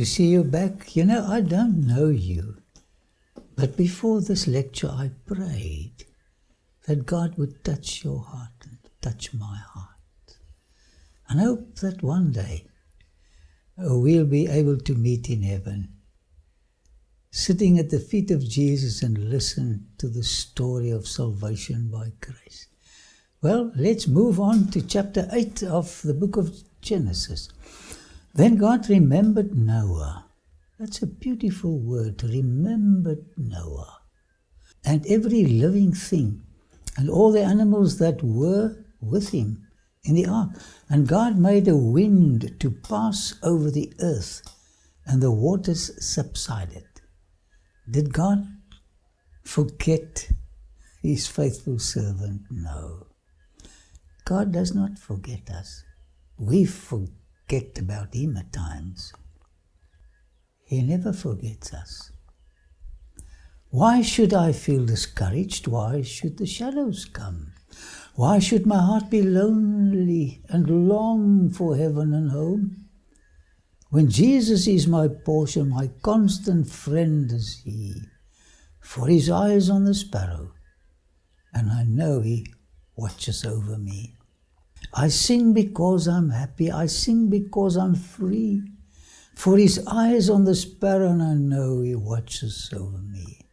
to see you back. You know, I don't know you, but before this lecture I prayed that God would touch your heart and touch my heart. And I hope that one day we'll be able to meet in heaven, sitting at the feet of Jesus and listen to the story of salvation by grace. Well, let's move on to chapter 8 of the book of Genesis. Then God remembered Noah. That's a beautiful word, remembered Noah. And every living thing, and all the animals that were with him in the ark. And God made a wind to pass over the earth, and the waters subsided. Did God forget his faithful servant? No. God does not forget us. We forget about him at times. He never forgets us. Why should I feel discouraged? Why should the shadows come? Why should my heart be lonely and long for heaven and home? When Jesus is my portion, my constant friend is he. For his eye is on the sparrow, and I know he watches over me. I sing because I'm happy. I sing because I'm free. For his eye is on the sparrow, and I know he watches over me.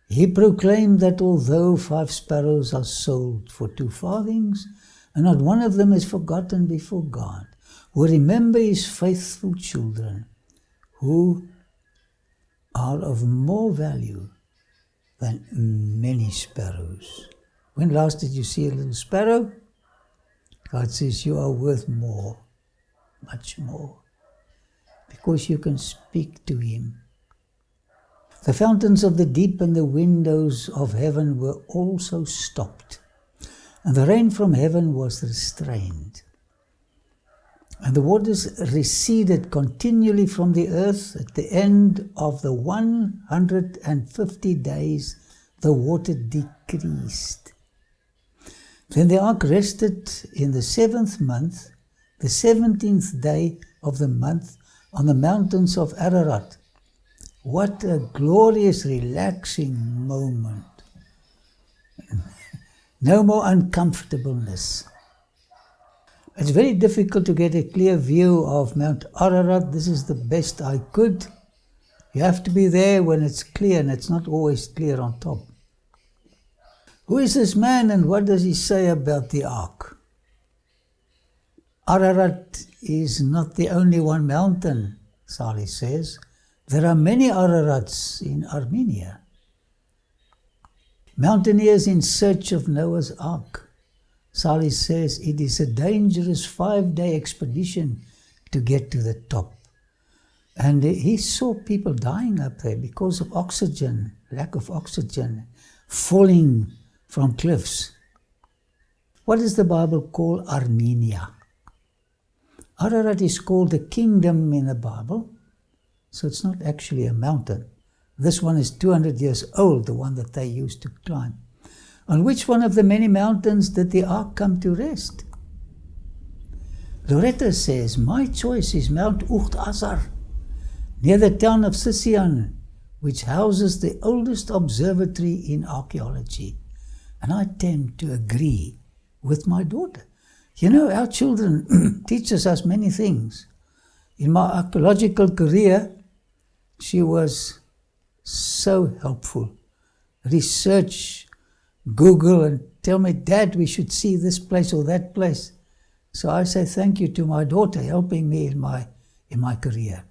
He proclaimed that although 5 sparrows are sold for 2 farthings, and not one of them is forgotten before God, will remember his faithful children, who are of more value than many sparrows. When last did you see a little sparrow? God says you are worth more, much more, because you can speak to him. The fountains of the deep and the windows of heaven were also stopped, and the rain from heaven was restrained. And the waters receded continually from the earth. At the end of the 150 days, the water decreased. Then the ark rested in the 7th month, the 17th day of the month, on the mountains of Ararat. What a glorious, relaxing moment. No more uncomfortableness. It's very difficult to get a clear view of Mount Ararat. This is the best I could. You have to be there when it's clear, and it's not always clear on top. Who is this man, and what does he say about the ark? Ararat is not the only one mountain, Salih says. There are many Ararats in Armenia. Mountaineers in search of Noah's ark. Salih says it is a dangerous 5-day expedition to get to the top. And he saw people dying up there because of oxygen, lack of oxygen, falling from cliffs. What does the Bible call Armenia? Ararat is called a kingdom in the Bible, so it's not actually a mountain. This one is 200 years old, the one that they used to climb. On which one of the many mountains did the ark come to rest? Loretta says, my choice is Mount Ucht-Azar, near the town of Sisian, which houses the oldest observatory in archaeology. And I tend to agree with my daughter. You know, our children teaches us many things. In my archaeological career, she was so helpful. Research, Google, and tell me, Dad, we should see this place or that place. So I say thank you to my daughter helping me in my career.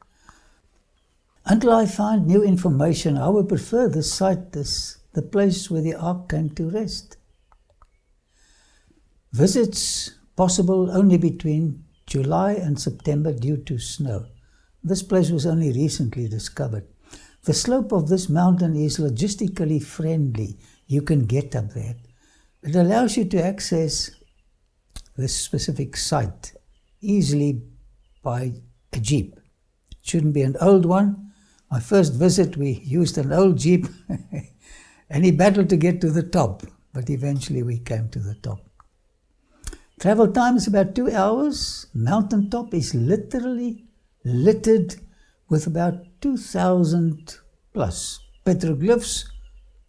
Until I find new information, I would prefer this site, the place where the ark came to rest. Visits possible only between July and September due to snow. This place was only recently discovered. The slope of this mountain is logistically friendly. You can get up there. It allows you to access this specific site easily by a jeep. It shouldn't be an old one. My first visit, we used an old jeep and he battled to get to the top, but eventually we came to the top. Travel time is about 2 hours. Mountaintop is literally littered with about 2,000 plus petroglyphs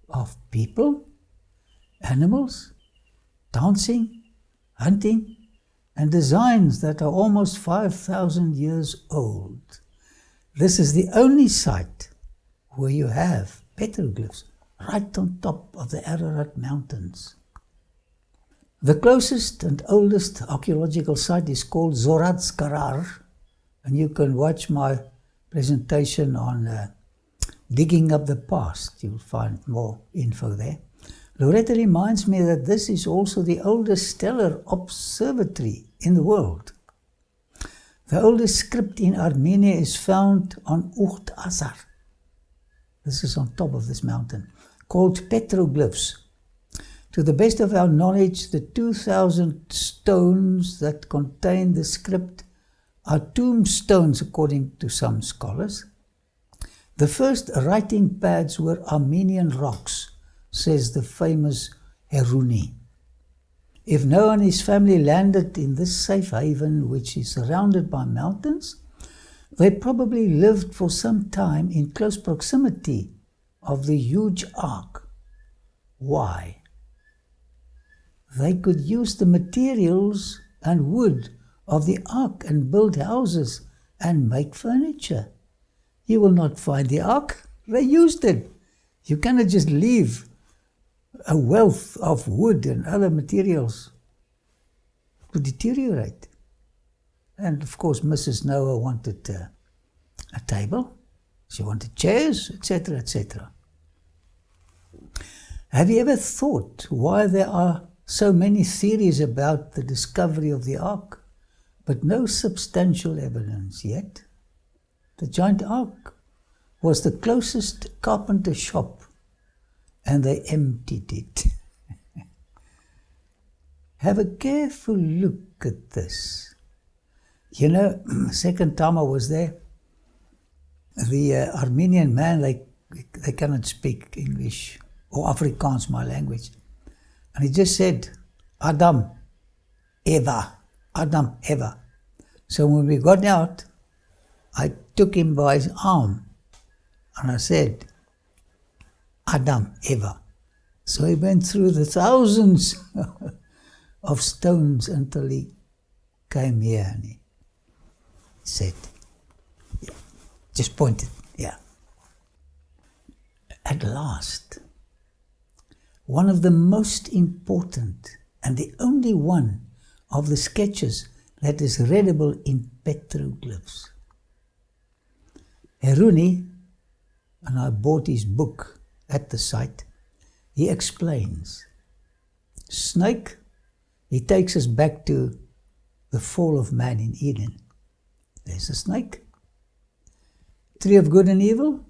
of people, animals, dancing, hunting, and designs that are almost 5,000 years old. This is the only site where you have petroglyphs right on top of the Ararat mountains. The closest and oldest archaeological site is called Zorat's Karar, and you can watch my presentation on digging up the past. You'll find more info there. Loretta reminds me that this is also the oldest stellar observatory in the world. The oldest script in Armenia is found on Ukht Azar. This is on top of this mountain, called petroglyphs. To the best of our knowledge, the 2,000 stones that contain the script are tombstones, according to some scholars. The first writing pads were Armenian rocks, says the famous Heruni. If Noah and his family landed in this safe haven, which is surrounded by mountains, they probably lived for some time in close proximity of the huge ark. Why? They could use the materials and wood of the ark and build houses and make furniture. You will not find the ark. They used it. You cannot just leave a wealth of wood and other materials to deteriorate. And of course, Mrs. Noah wanted a table. She wanted chairs, etc., etc. Have you ever thought why there are so many theories about the discovery of the ark, but no substantial evidence yet? The giant ark was the closest carpenter shop, and they emptied it. Have a careful look at this. You know, second time I was there, the Armenian man, they cannot speak English or Afrikaans, my language. And he just said, Adam, Eva, Adam, Eva. So when we got out, I took him by his arm and I said, Adam, Eva. So he went through the thousands of stones until he came here and he said, yeah, just pointed, yeah. At last, one of the most important and the only one of the sketches that is readable in petroglyphs. Heruni, and I bought his book at the site, he explains. Snake, he takes us back to the fall of man in Eden. There's a snake. Tree of good and evil,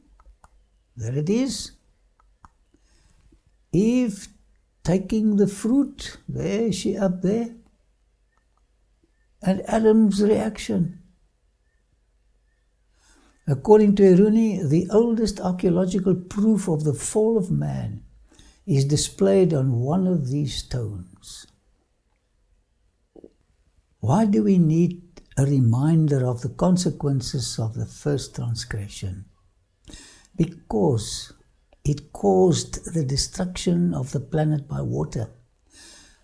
there it is. Eve taking the fruit, there she up there. And Adam's reaction. According to Heruni, the oldest archaeological proof of the fall of man is displayed on one of these stones. Why do we need a reminder of the consequences of the first transgression? Because it caused the destruction of the planet by water.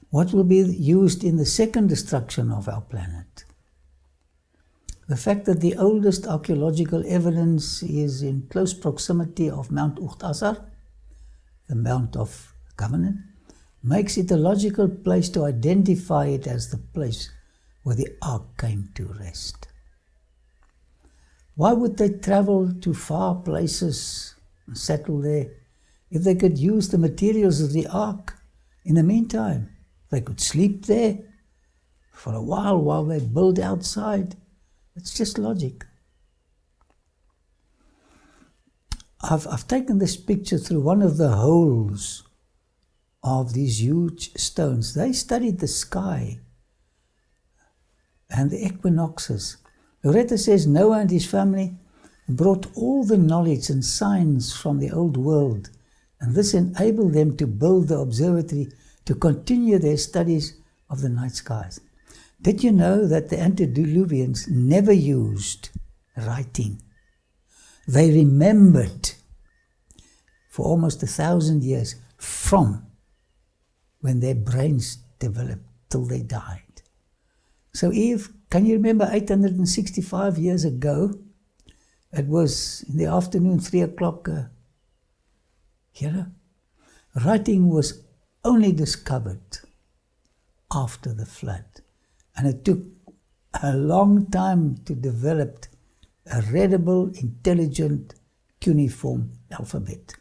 What will be used in the second destruction of our planet? The fact that the oldest archaeological evidence is in close proximity of Mount Ukht Azar, the Mount of Covenant, makes it a logical place to identify it as the place where the ark came to rest. Why would they travel to far places and settle there if they could use the materials of the ark in the meantime? They could sleep there for a while they build outside. It's just logic. I've taken this picture through one of the holes of these huge stones. They studied the sky and the equinoxes. Loretta says Noah and his family brought all the knowledge and science from the old world, and this enabled them to build the observatory to continue their studies of the night skies. Did you know that the antediluvians never used writing. They remembered for almost 1,000 years from when their brains developed till they died. So Eve, can you remember 865 years ago, it was in the afternoon, 3 o'clock, writing was only discovered after the flood. And it took a long time to develop a readable, intelligent, cuneiform alphabet.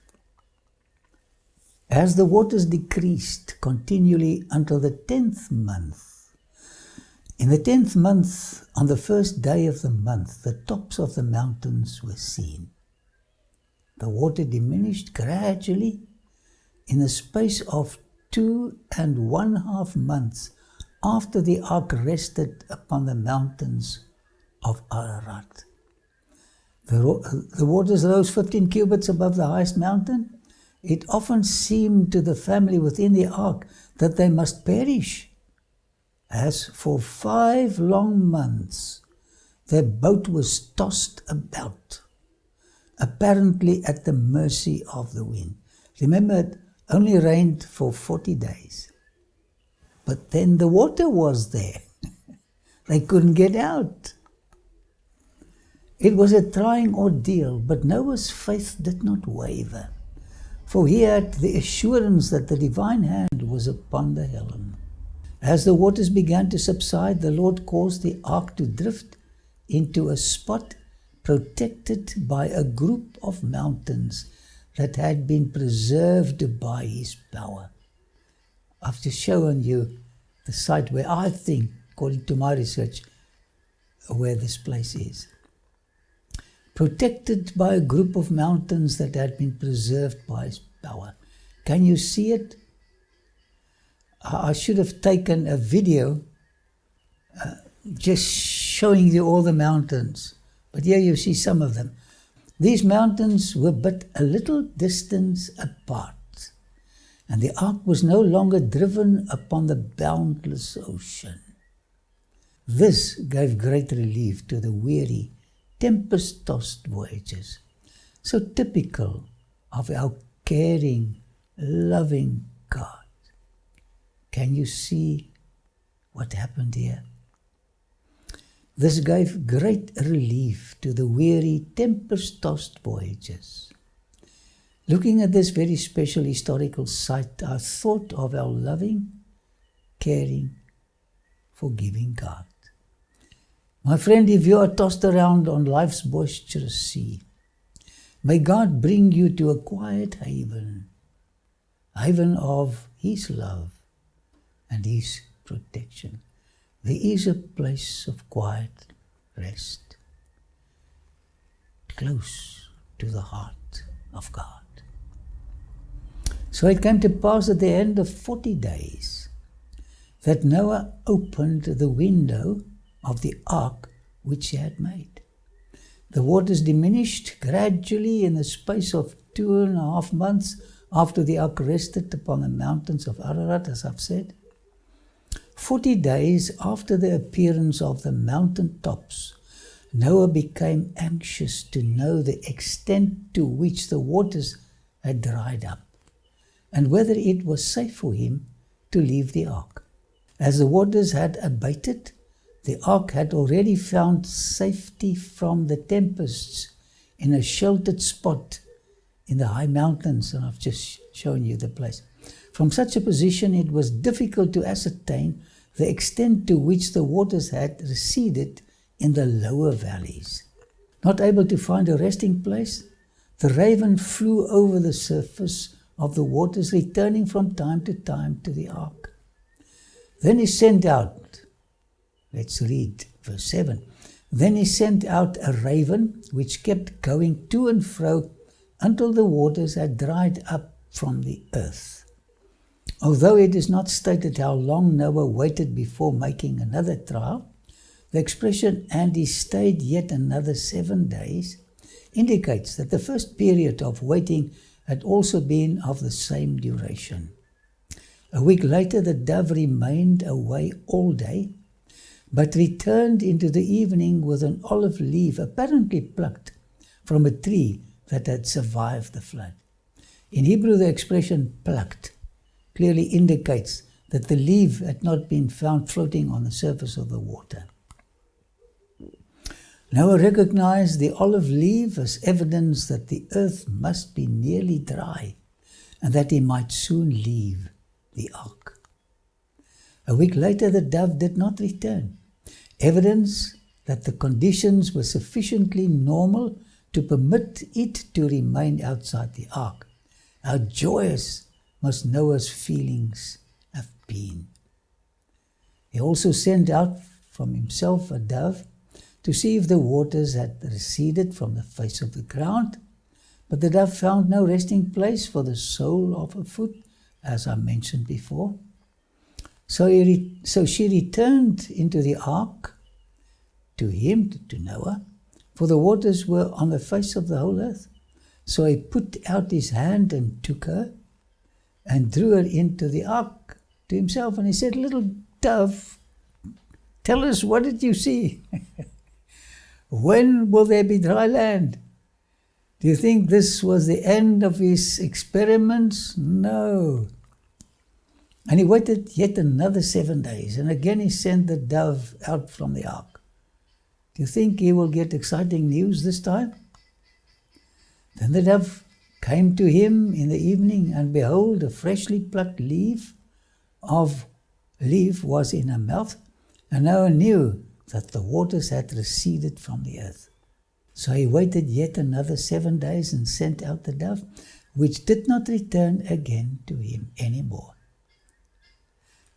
As the waters decreased continually until the 10th month, in the 10th month, on the first day of the month, the tops of the mountains were seen. The water diminished gradually in the space of 2.5 months after the ark rested upon the mountains of Ararat. The waters rose 15 cubits above the highest mountain. It often seemed to the family within the ark that they must perish, as for 5 long months their boat was tossed about, apparently at the mercy of the wind. Remember, it only rained for 40 days. But then the water was there. They couldn't get out. It was a trying ordeal, but Noah's faith did not waver, for he had the assurance that the divine hand was upon the helm. As the waters began to subside, the Lord caused the ark to drift into a spot protected by a group of mountains that had been preserved by his power. I've just shown you the site where I think, according to my research, where this place is. Protected by a group of mountains that had been preserved by his power. Can you see it? I should have taken a video just showing you all the mountains. But here you see some of them. These mountains were but a little distance apart, and the ark was no longer driven upon the boundless ocean. This gave great relief to the weary, tempest-tossed voyagers, so typical of our caring, loving God. Can you see what happened here? This gave great relief to the weary, tempest-tossed voyagers. Looking at this very special historical site, I thought of our loving, caring, forgiving God. My friend, if you are tossed around on life's boisterous sea, may God bring you to a quiet haven of His love and His protection. There is a place of quiet rest, close to the heart of God. So it came to pass at the end of 40 days that Noah opened the window of the ark which he had made. The waters diminished gradually in the space of 2.5 months after the ark rested upon the mountains of Ararat, as I've said. 40 days after the appearance of the mountain tops, Noah became anxious to know the extent to which the waters had dried up, and whether it was safe for him to leave the ark. As the waters had abated, the ark had already found safety from the tempests in a sheltered spot in the high mountains, and I've just shown you the place. From such a position, it was difficult to ascertain the extent to which the waters had receded in the lower valleys. Not able to find a resting place, the raven flew over the surface of the waters, returning from time to time to the ark. Then he sent out, let's read verse 7. Then he sent out a raven which kept going to and fro until the waters had dried up from the earth. Although it is not stated how long Noah waited before making another trial, the expression, "and he stayed yet another 7 days," indicates that the first period of waiting had also been of the same duration. A week later, the dove remained away all day, but returned into the evening with an olive leaf apparently plucked from a tree that had survived the flood. In Hebrew, the expression plucked clearly indicates that the leaf had not been found floating on the surface of the water. Noah recognized the olive leaf as evidence that the earth must be nearly dry and that he might soon leave the ark. A week later, the dove did not return, evidence that the conditions were sufficiently normal to permit it to remain outside the ark. How joyous must Noah's feelings have been. He also sent out from himself a dove to see if the waters had receded from the face of the ground, but the dove found no resting place for the sole of her foot, as I mentioned before. So she returned into the ark to him, to Noah, for the waters were on the face of the whole earth. So he put out his hand and took her and drew her into the ark to himself. And he said, "Little dove, tell us, what did you see? When will there be dry land?" Do you think this was the end of his experiments? No. And he waited yet another 7 days, and again he sent the dove out from the ark. Do you think he will get exciting news this time? Then the dove came to him in the evening, and behold, a freshly plucked leaf was in her mouth, and Noah knew that the waters had receded from the earth. So he waited yet another 7 days and sent out the dove, which did not return again to him anymore.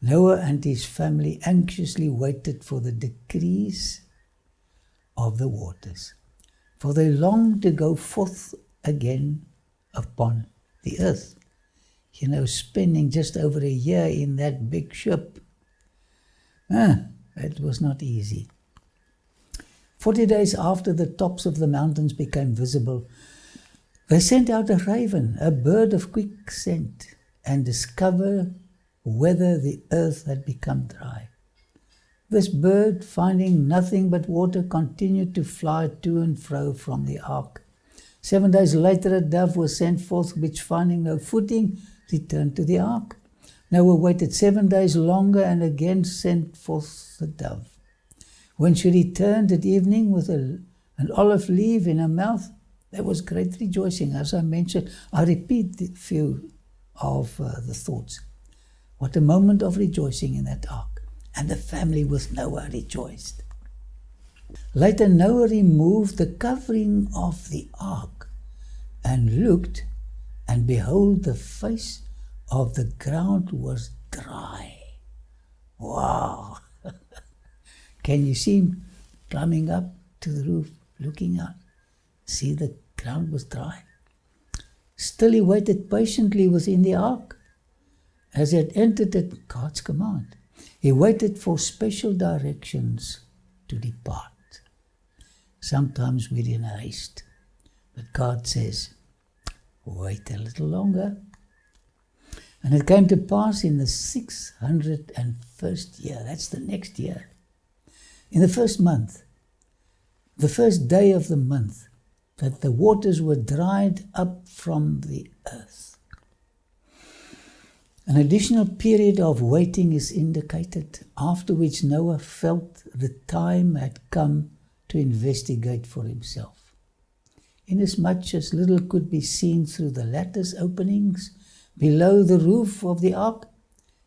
Noah and his family anxiously waited for the decrees of the waters, for they longed to go forth again upon the earth. Spending just over a year in that big ship, it was not easy. 40 days after the tops of the mountains became visible, they sent out a raven, a bird of quick scent, and discovered whether the earth had become dry. This bird, finding nothing but water, continued to fly to and fro from the ark. 7 days later, a dove was sent forth, which, finding no footing, returned to the ark. Noah waited 7 days longer and again sent forth the dove. When she returned at evening with an olive leaf in her mouth, there was great rejoicing. As I mentioned, I repeat a few of the thoughts. What a moment of rejoicing in that ark. And the family with Noah rejoiced. Later, Noah removed the covering of the ark and looked, and behold, the face of the ground was dry. Wow! Can you see him climbing up to the roof, looking out? See, the ground was dry. Still he waited patiently within the ark, as he had entered at God's command. He waited for special directions to depart. Sometimes we're in a haste, but God says, wait a little longer. And it came to pass in the 601st year, that's the next year, in the first month, the first day of the month, that the waters were dried up from the earth. An additional period of waiting is indicated, after which Noah felt the time had come to investigate for himself. Inasmuch as little could be seen through the lattice openings below the roof of the ark,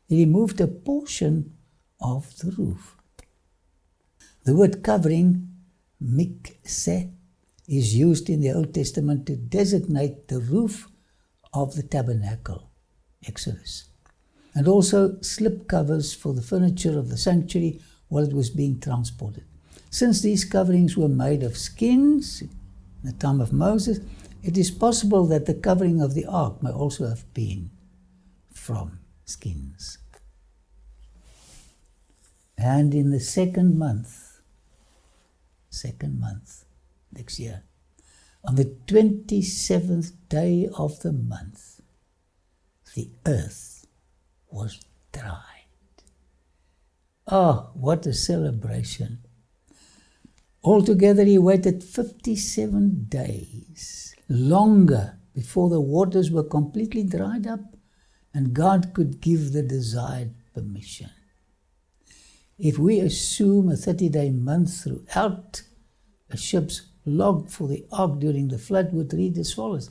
he removed a portion of the roof. The word covering, mikseh, is used in the Old Testament to designate the roof of the tabernacle, Exodus, and also slip covers for the furniture of the sanctuary while it was being transported. Since these coverings were made of skins in the time of Moses, it is possible that the covering of the ark may also have been from skins. And in the second month, next year, on the 27th day of the month, the earth was dried. Oh, what a celebration. Altogether he waited 57 days, longer, before the waters were completely dried up and God could give the desired permission. If we assume a 30-day month throughout, a ship's log for the ark during the flood would read as follows.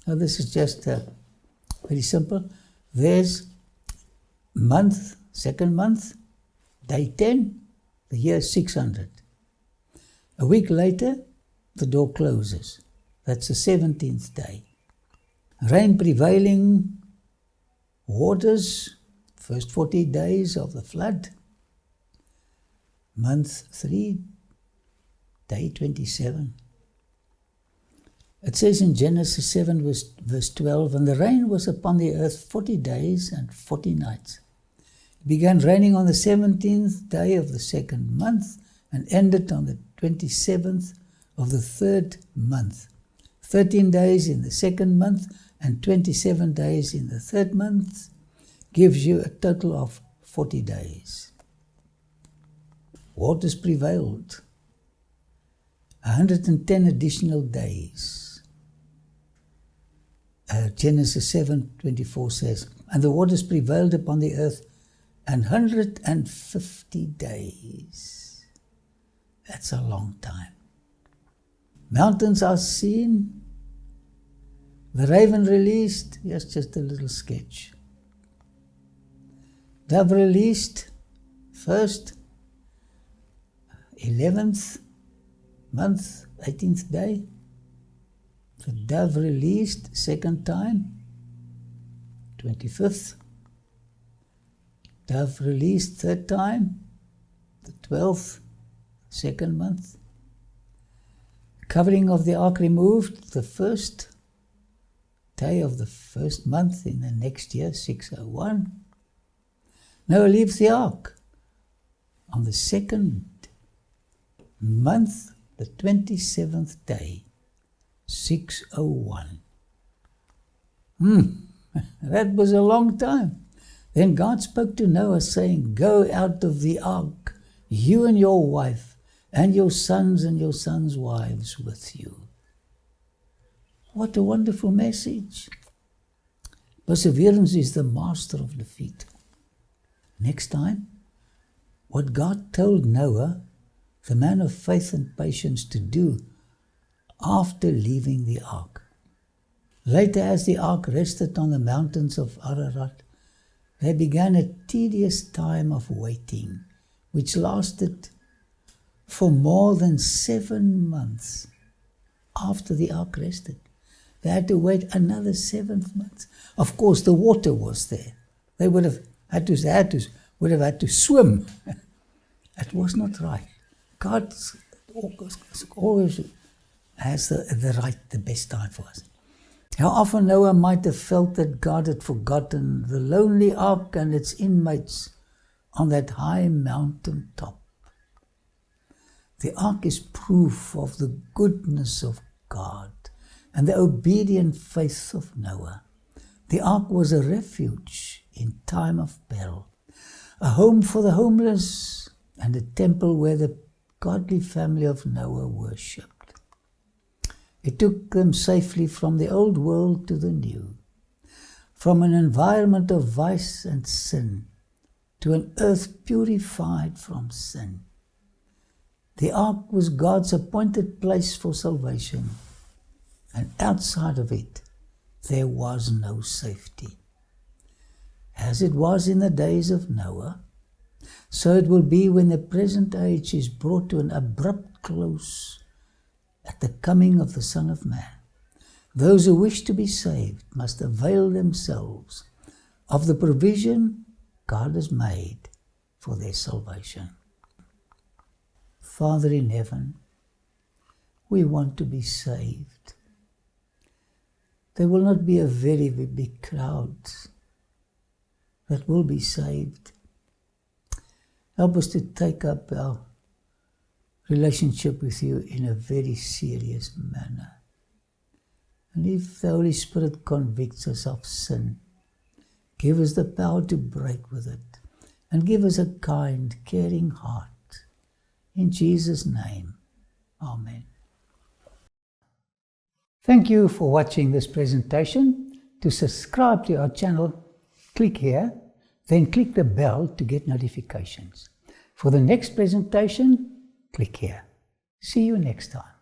Now this is just very simple. There's month, second month, day 10, the year 600. A week later, the door closes. That's the 17th day. Rain prevailing, waters, first 40 days of the flood. Month 3, day 27. It says in Genesis 7 verse 12, and the rain was upon the earth 40 days and 40 nights. It began raining on the 17th day of the second month and ended on the 27th of the third month. 13 days in the second month and 27 days in the third month gives you a total of 40 days. Waters prevailed. 110 additional days. Genesis 7:24 says, and the waters prevailed upon the earth 150 days. That's a long time. Mountains are seen. The raven released. Here's just a little sketch. Dove released first, 11th month, 18th day. The dove released second time, 25th. Dove released third time, the 12th, second month. Covering of the ark removed the first day of the first month in the next year, 601. Noah leaves the ark on the second month, the 27th day, 601. That was a long time. Then God spoke to Noah, saying, go out of the ark, you and your wife, and your sons' wives with you. What a wonderful message. Perseverance is the master of defeat. Next time, what God told Noah, the man of faith and patience, to do after leaving the ark. Later, as the ark rested on the mountains of Ararat, there began a tedious time of waiting, which lasted for more than 7 months after the ark rested. They had to wait another 7 months. Of course, the water was there. They would have had to swim. It was not right. God always has the best time for us. How often Noah might have felt that God had forgotten the lonely ark and its inmates on that high mountain top. The ark is proof of the goodness of God and the obedient faith of Noah. The ark was a refuge in time of peril, a home for the homeless, and a temple where the godly family of Noah worshipped. It took them safely from the old world to the new, from an environment of vice and sin to an earth purified from sin. The ark was God's appointed place for salvation, and outside of it, there was no safety. As it was in the days of Noah, so it will be when the present age is brought to an abrupt close at the coming of the Son of Man. Those who wish to be saved must avail themselves of the provision God has made for their salvation. Father in heaven, we want to be saved. There will not be a very big crowd that will be saved. Help us to take up our relationship with you in a very serious manner. And if the Holy Spirit convicts us of sin, give us the power to break with it and give us a kind, caring heart. In Jesus' name, Amen. Thank you for watching this presentation. To subscribe to our channel, click here, then click the bell to get notifications. For the next presentation, click here. See you next time.